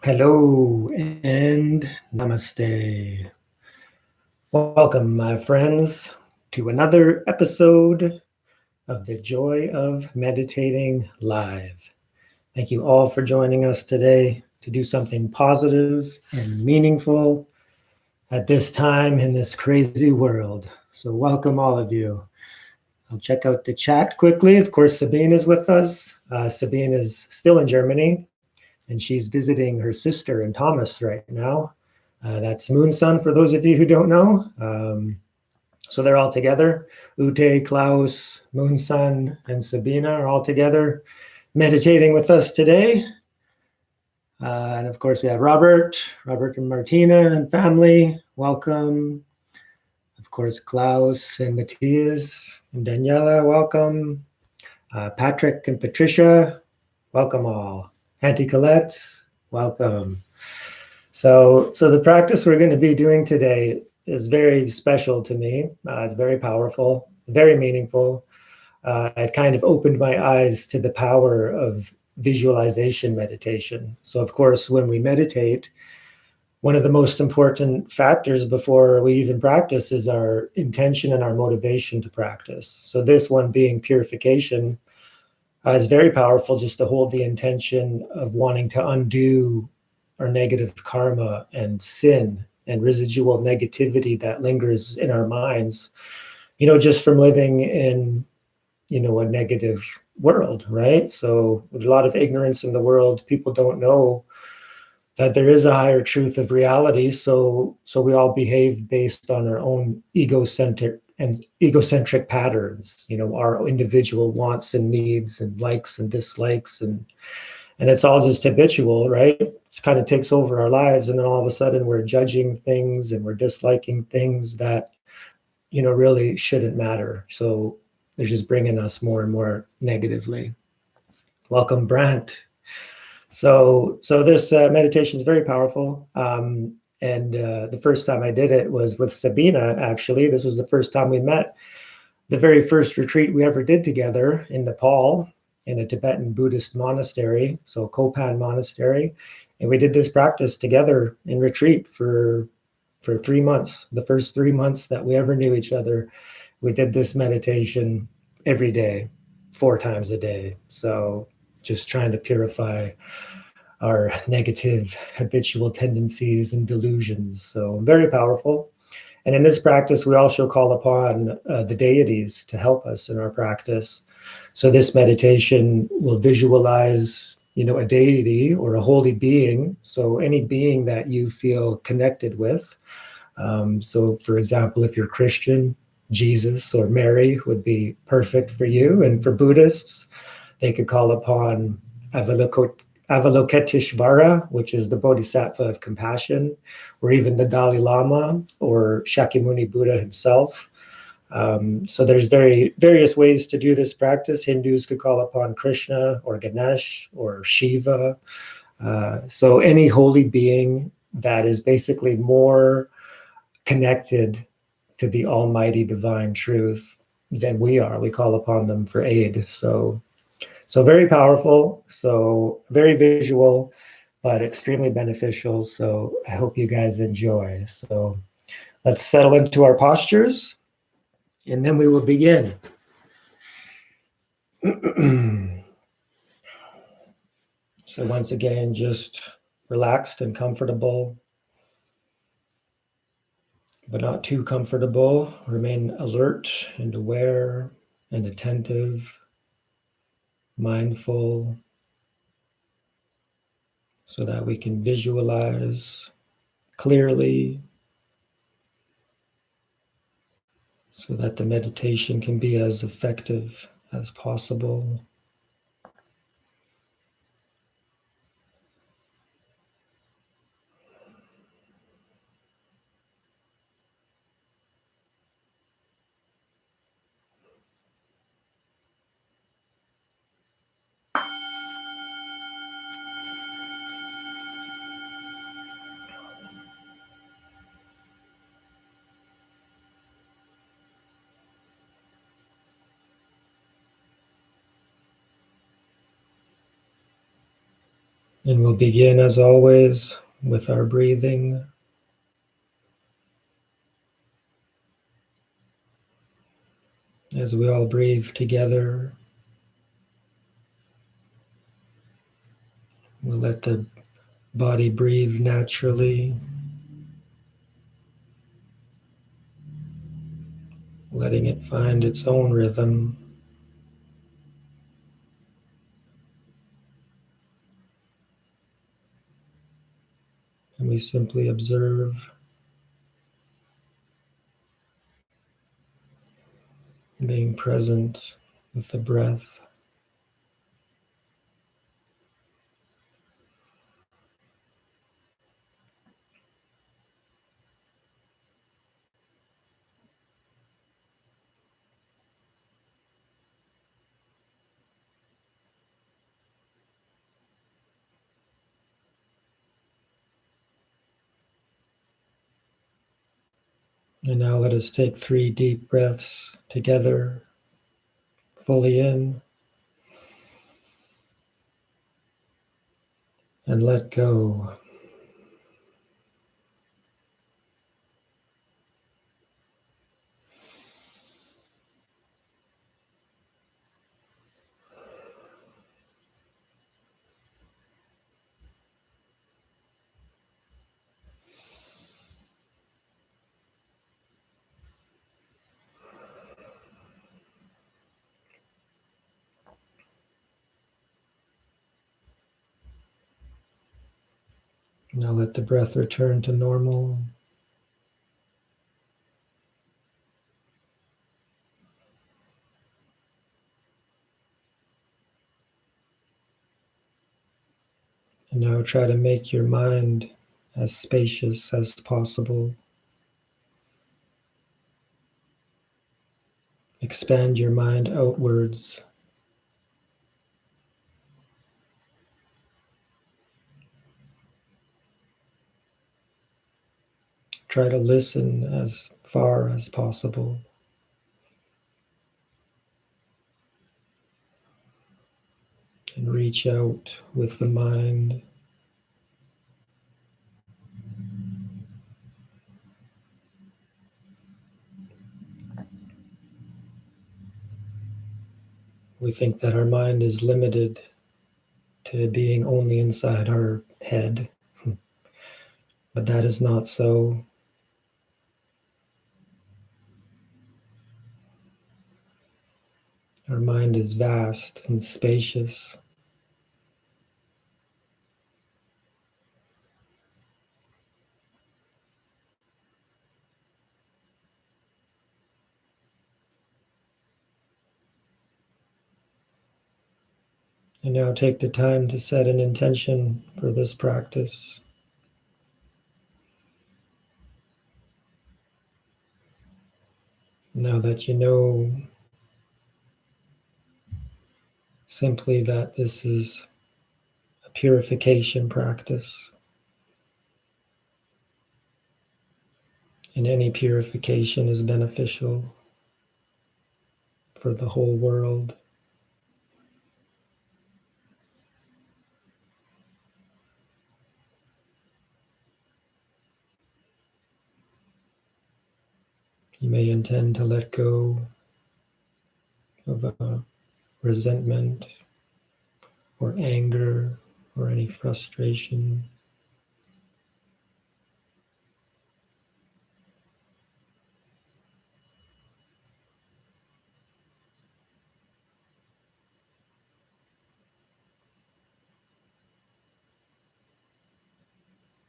Hello and namaste. Welcome, my friends, to another episode of the Joy of Meditating Live. Thank you all for joining us today to do something positive and meaningful at this time in this crazy world. So, welcome, all of you. I'll check out the chat quickly. Of course, Sabine is with us. Sabine is still in Germany, and she's visiting her sister in Thomas right now. That's Moon Sun, for those of you who don't know. So they're all together. Ute, Klaus, Moon Sun, and Sabina are all together meditating with us today. And of course, we have Robert and Martina and family. Welcome. Of course, Klaus and Matthias and Daniela, welcome. Patrick and Patricia, welcome all. Auntie Colette, welcome. So the practice we're going to be doing today is very special to me. It's very powerful, very meaningful. It kind of opened my eyes to the power of visualization meditation. So of course, when we meditate, one of the most important factors before we even practice is our intention and our motivation to practice. So this one being purification. It's very powerful just to hold the intention of wanting to undo our negative karma and sin and residual negativity that lingers in our minds, just from living in, a negative world, right? So with a lot of ignorance in the world, people don't know that there is a higher truth of reality. So we all behave based on our own egocentric patterns, our individual wants and needs and likes and dislikes, and it's all just habitual, right? It kind of takes over our lives, and then all of a sudden we're judging things and we're disliking things that really shouldn't matter. So they're just bringing us more and more negatively. Welcome, Brant. So this meditation is very powerful. And the first time I did it was with Sabina, actually. This was the first time we met. The very first retreat we ever did together in Nepal, in a Tibetan Buddhist monastery, so Kopan Monastery. And we did this practice together in retreat for 3 months. The first 3 months that we ever knew each other, we did this meditation every day, 4 times a day. So just trying to purify our negative habitual tendencies and delusions. So very powerful. And in this practice, we also call upon the deities to help us in our practice. So this meditation will visualize, a deity or a holy being. So any being that you feel connected with. So for example, if you're Christian, Jesus or Mary would be perfect for you. And for Buddhists, they could call upon Avalokiteshvara, which is the Bodhisattva of compassion, or even the Dalai Lama or Shakyamuni Buddha himself. So there's various ways to do this practice. Hindus could call upon Krishna or Ganesh or Shiva. So any holy being that is basically more connected to the almighty divine truth than we are, we call upon them for aid. So very powerful, so very visual, but extremely beneficial. So I hope you guys enjoy. So let's settle into our postures, and then we will begin. So once again, just relaxed and comfortable, but not too comfortable. Remain alert and aware and attentive, mindful, so that we can visualize clearly, so that the meditation can be as effective as possible. And we'll begin, as always, with our breathing. As we all breathe together, we'll let the body breathe naturally, letting it find its own rhythm. And we simply observe, being present with the breath. And now let us take 3 deep breaths together, fully in, and let go. Now let the breath return to normal. And now try to make your mind as spacious as possible. Expand your mind outwards. Try to listen as far as possible. And reach out with the mind. We think that our mind is limited to being only inside our head, but that is not so. Our mind is vast and spacious. And now take the time to set an intention for this practice. Now that you know simply that this is a purification practice, and any purification is beneficial for the whole world. You may intend to let go of a resentment or anger or any frustration.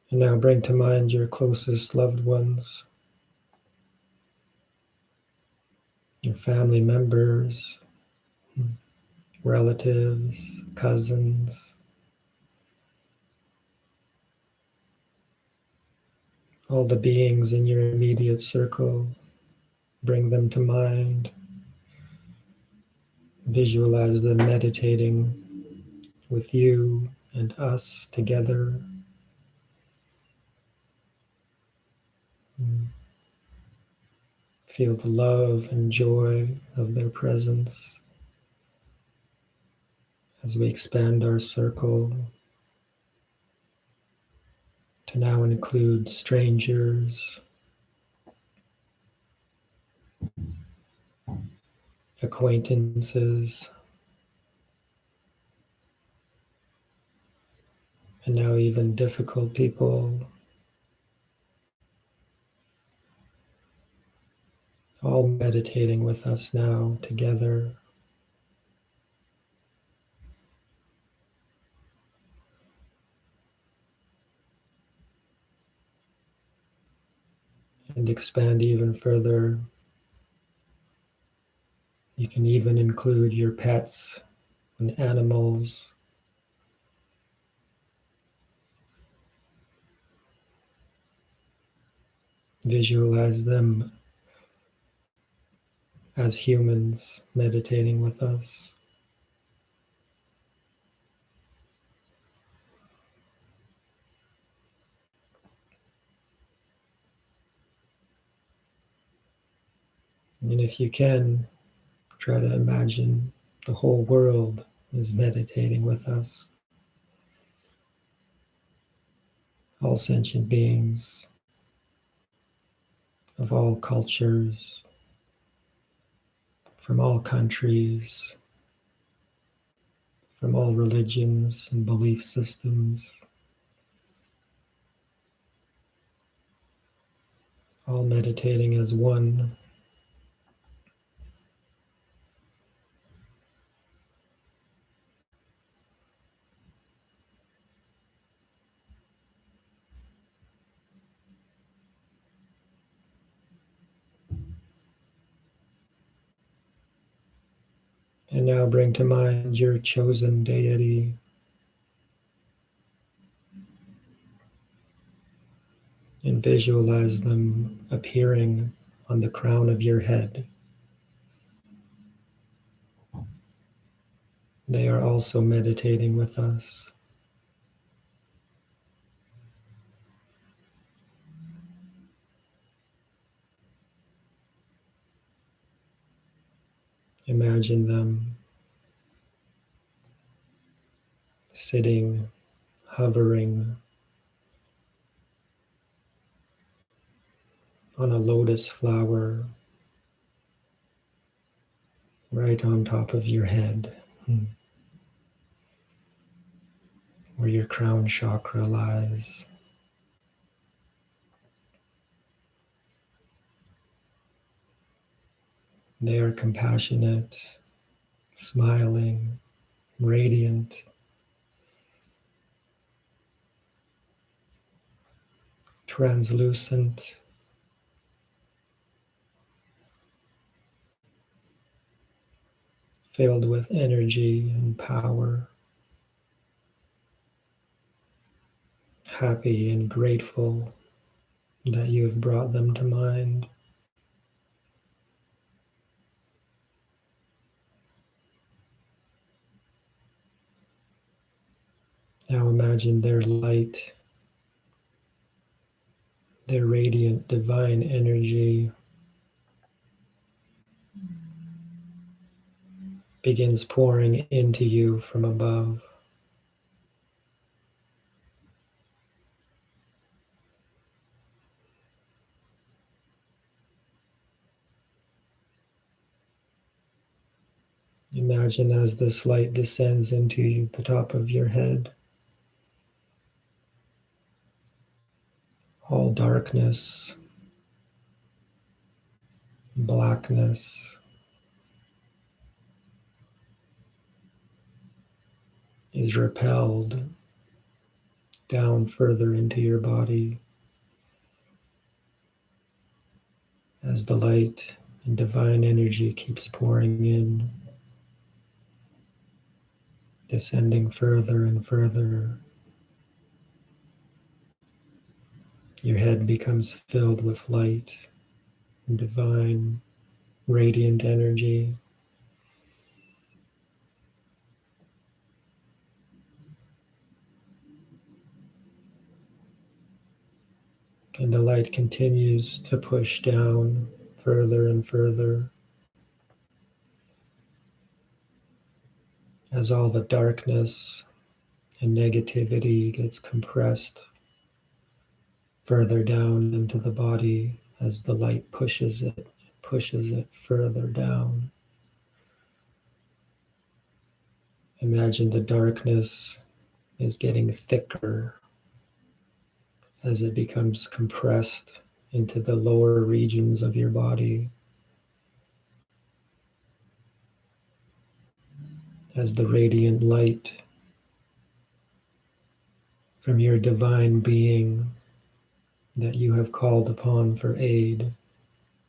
And now bring to mind your closest loved ones, your family members, relatives, cousins, all the beings in your immediate circle. Bring them to mind. Visualize them meditating with you and us together. Feel the love and joy of their presence as we expand our circle. to now include strangers, acquaintances, and now even difficult people, all meditating with us now together. And expand even further. You can even include your pets and animals. Visualize them as humans meditating with us. And if you can, try to imagine the whole world is meditating with us. All sentient beings of all cultures, from all countries, from all religions and belief systems, all meditating as one. And now bring to mind your chosen deity. And visualize them appearing on the crown of your head. They are also meditating with us. Imagine them sitting, hovering on a lotus flower right on top of your head, where your crown chakra lies. They are compassionate, smiling, radiant, translucent, filled with energy and power, happy and grateful that you have brought them to mind. Now imagine their light, their radiant divine energy begins pouring into you from above. Imagine as this light descends into the top of your head, all darkness, blackness is repelled down further into your body as the light and divine energy keeps pouring in, descending further and further. Your head becomes filled with light and divine, radiant energy. And the light continues to push down further and further as all the darkness and negativity gets compressed further down into the body as the light pushes it further down. Imagine the darkness is getting thicker as it becomes compressed into the lower regions of your body. As the radiant light from your divine being that you have called upon for aid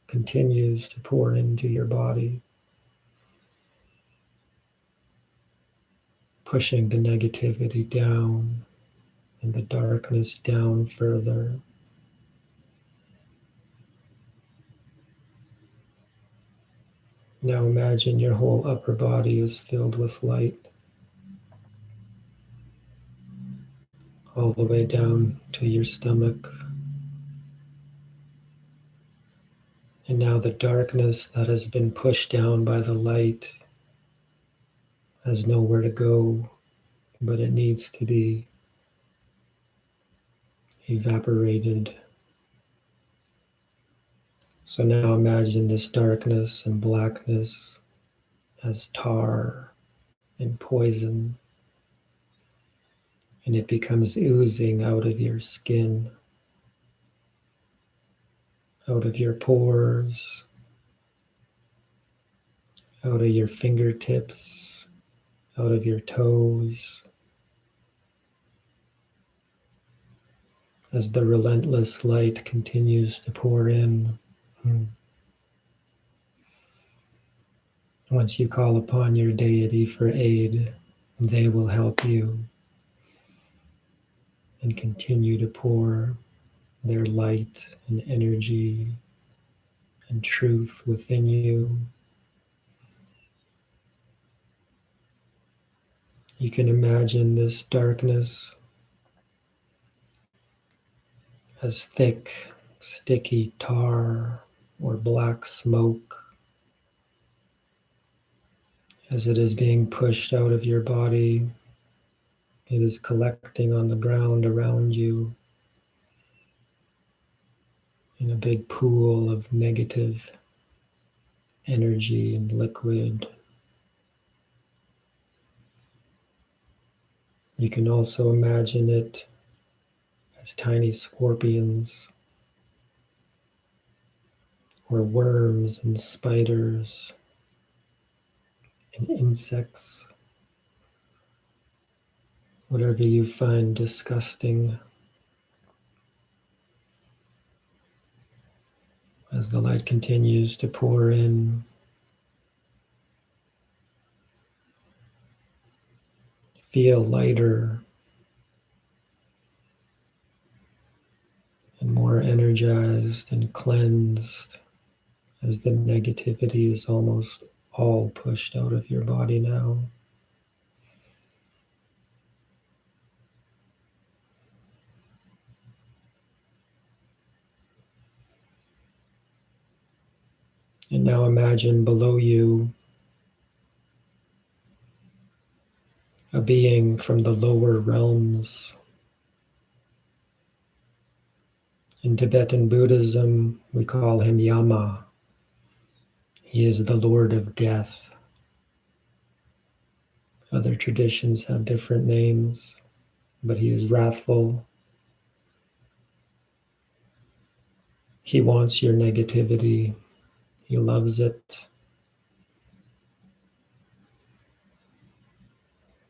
continues to pour into your body, pushing the negativity down and the darkness down further. Now imagine your whole upper body is filled with light, all the way down to your stomach. And now the darkness that has been pushed down by the light has nowhere to go, but it needs to be evaporated. So now imagine this darkness and blackness as tar and poison, and it becomes oozing out of your skin, out of your pores, out of your fingertips, out of your toes, as the relentless light continues to pour in. Once you call upon your deity for aid, they will help you and continue to pour their light and energy and truth within you. You can imagine this darkness as thick, sticky tar or black smoke as it is being pushed out of your body. It is collecting on the ground around you in a big pool of negative energy and liquid. You can also imagine it as tiny scorpions or worms and spiders and insects, whatever you find disgusting. As the light continues to pour in, feel lighter and more energized and cleansed as the negativity is almost all pushed out of your body now. And now imagine below you a being from the lower realms. In Tibetan Buddhism, we call him Yama. He is the Lord of Death. Other traditions have different names, but he is wrathful. He wants your negativity. He loves it.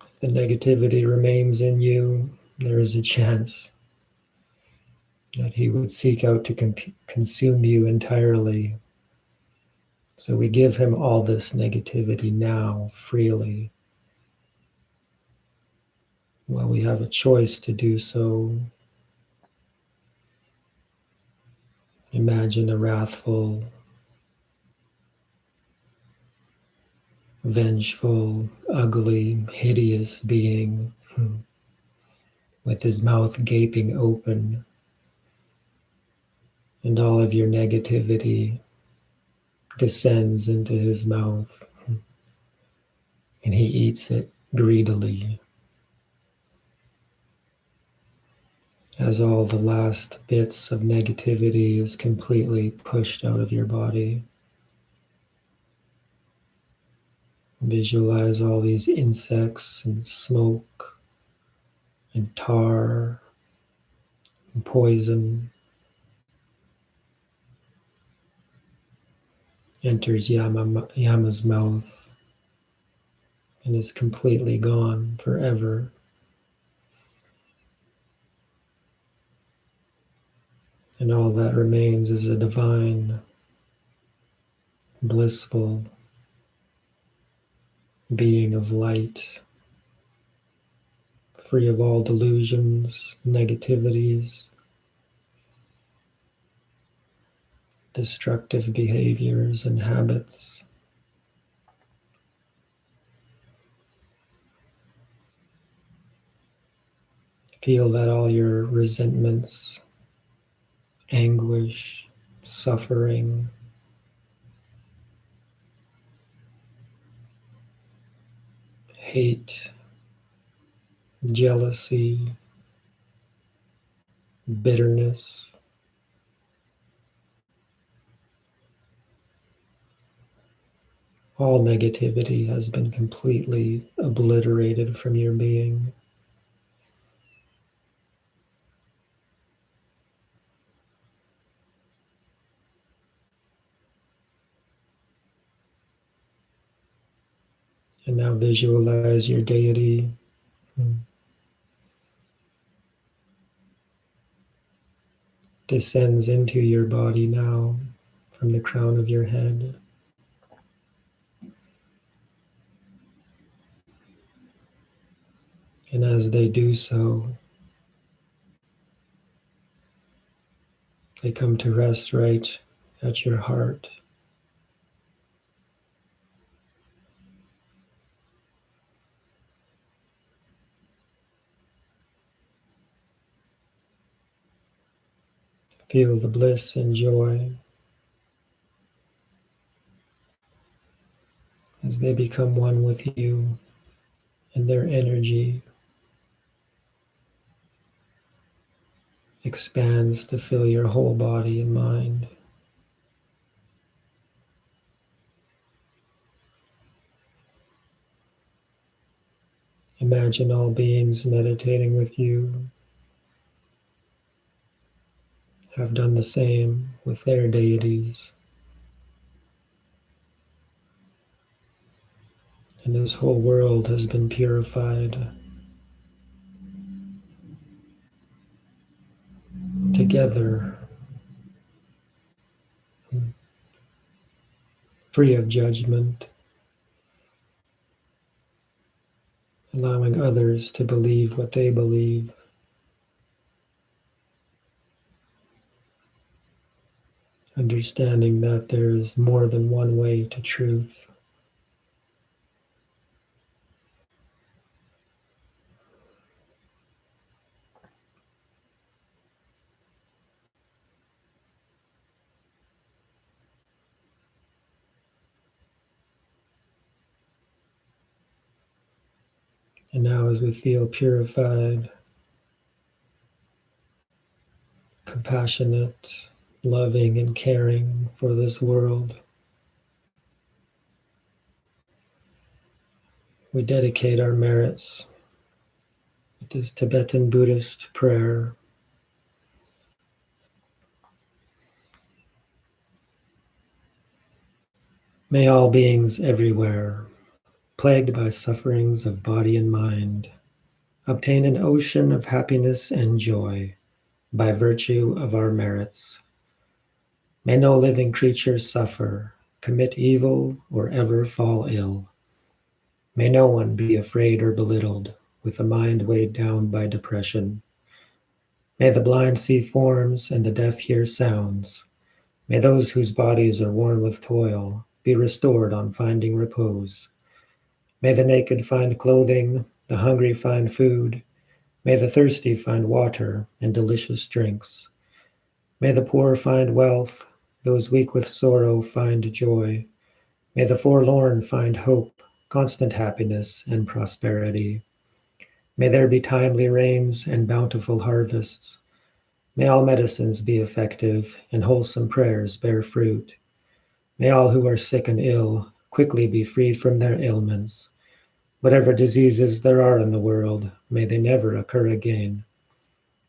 If the negativity remains in you, there is a chance that he would seek out to consume you entirely. So we give him all this negativity now, freely, while we have a choice to do so. Imagine a wrathful, vengeful, ugly, hideous being with his mouth gaping open, and all of your negativity descends into his mouth, and he eats it greedily. as all the last bits of negativity is completely pushed out of your body. Visualize all these insects and smoke and tar and poison enters Yama's mouth and is completely gone forever. And all that remains is a divine, blissful being of light, free of all delusions, negativities, destructive behaviors and habits. Feel that all your resentments, anguish, suffering, hate, jealousy, bitterness, all negativity has been completely obliterated from your being. And now visualize your deity descends into your body now from the crown of your head. And as they do so, they come to rest right at your heart. Feel the bliss and joy as they become one with you, and their energy expands to fill your whole body and mind. Imagine all beings meditating with you have done the same with their deities. And this whole world has been purified together, free of judgment, allowing others to believe what they believe. Understanding that there is more than one way to truth. And now as we feel purified, compassionate, loving, and caring for this world, we dedicate our merits with this Tibetan Buddhist prayer. May all beings everywhere, plagued by sufferings of body and mind, obtain an ocean of happiness and joy by virtue of our merits. May no living creature suffer, commit evil, or ever fall ill. May no one be afraid or belittled, with a mind weighed down by depression. May the blind see forms and the deaf hear sounds. May those whose bodies are worn with toil be restored on finding repose. May the naked find clothing, the hungry find food. May the thirsty find water and delicious drinks. May the poor find wealth, those weak with sorrow find joy. May the forlorn find hope, constant happiness, and prosperity. May there be timely rains and bountiful harvests. May all medicines be effective and wholesome prayers bear fruit. May all who are sick and ill quickly be freed from their ailments. Whatever diseases there are in the world, may they never occur again.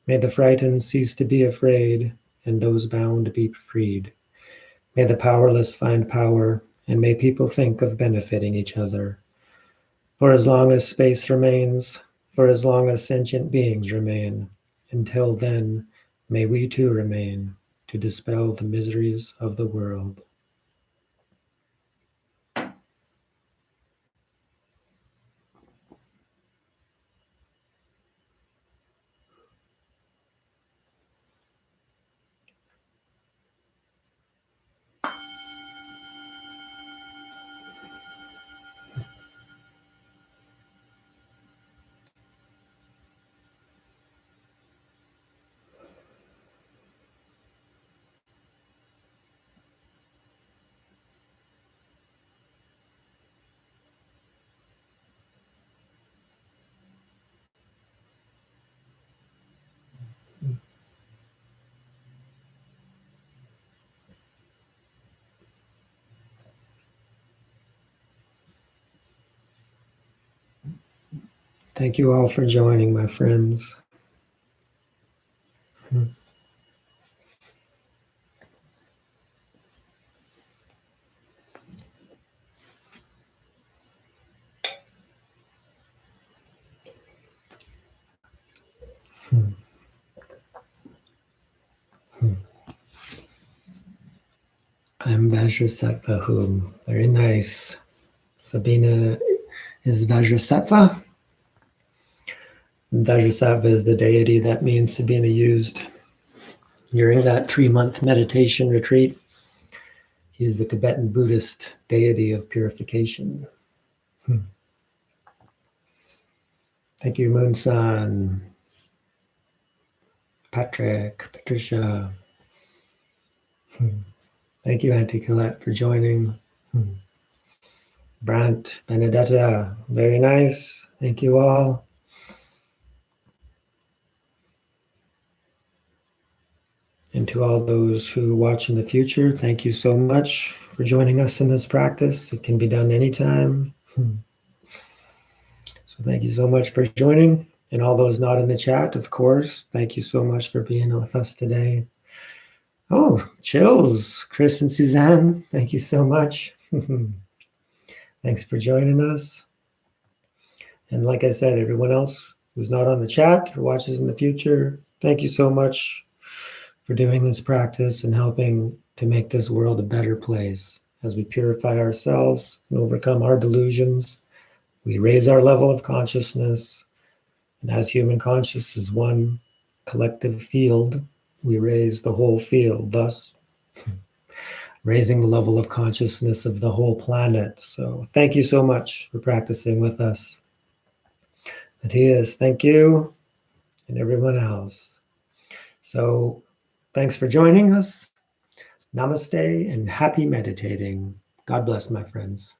May the frightened cease to be afraid, and those bound be freed. May the powerless find power, and may people think of benefiting each other. For as long as space remains, for as long as sentient beings remain, until then, may we too remain to dispel the miseries of the world. Thank you all for joining, my friends. I'm Vajrasattva Hum. Very nice. Sabine is Vajrasattva. Vajrasattva is the deity that me and Sabine used during that 3-month meditation retreat. He is the Tibetan Buddhist deity of purification. Thank you, Moon-san, Patrick, Patricia. Thank you, Auntie Colette, for joining. Brant, Benedetta, very nice. Thank you all. And to all those who watch in the future, thank you so much for joining us in this practice. It can be done anytime. So thank you so much for joining. And all those not in the chat, of course, thank you so much for being with us today. Oh, chills, Chris and Suzanne, thank you so much. Thanks for joining us. And like I said, everyone else who's not on the chat or watches in the future, thank you so much for doing this practice and helping to make this world a better place. As we purify ourselves and overcome our delusions, we raise our level of consciousness. And as human consciousness is one collective field, we raise the whole field, thus raising the level of consciousness of the whole planet. So thank you so much for practicing with us. Matthias, thank you, and everyone else. So thanks for joining us. Namaste and happy meditating. God bless, my friends.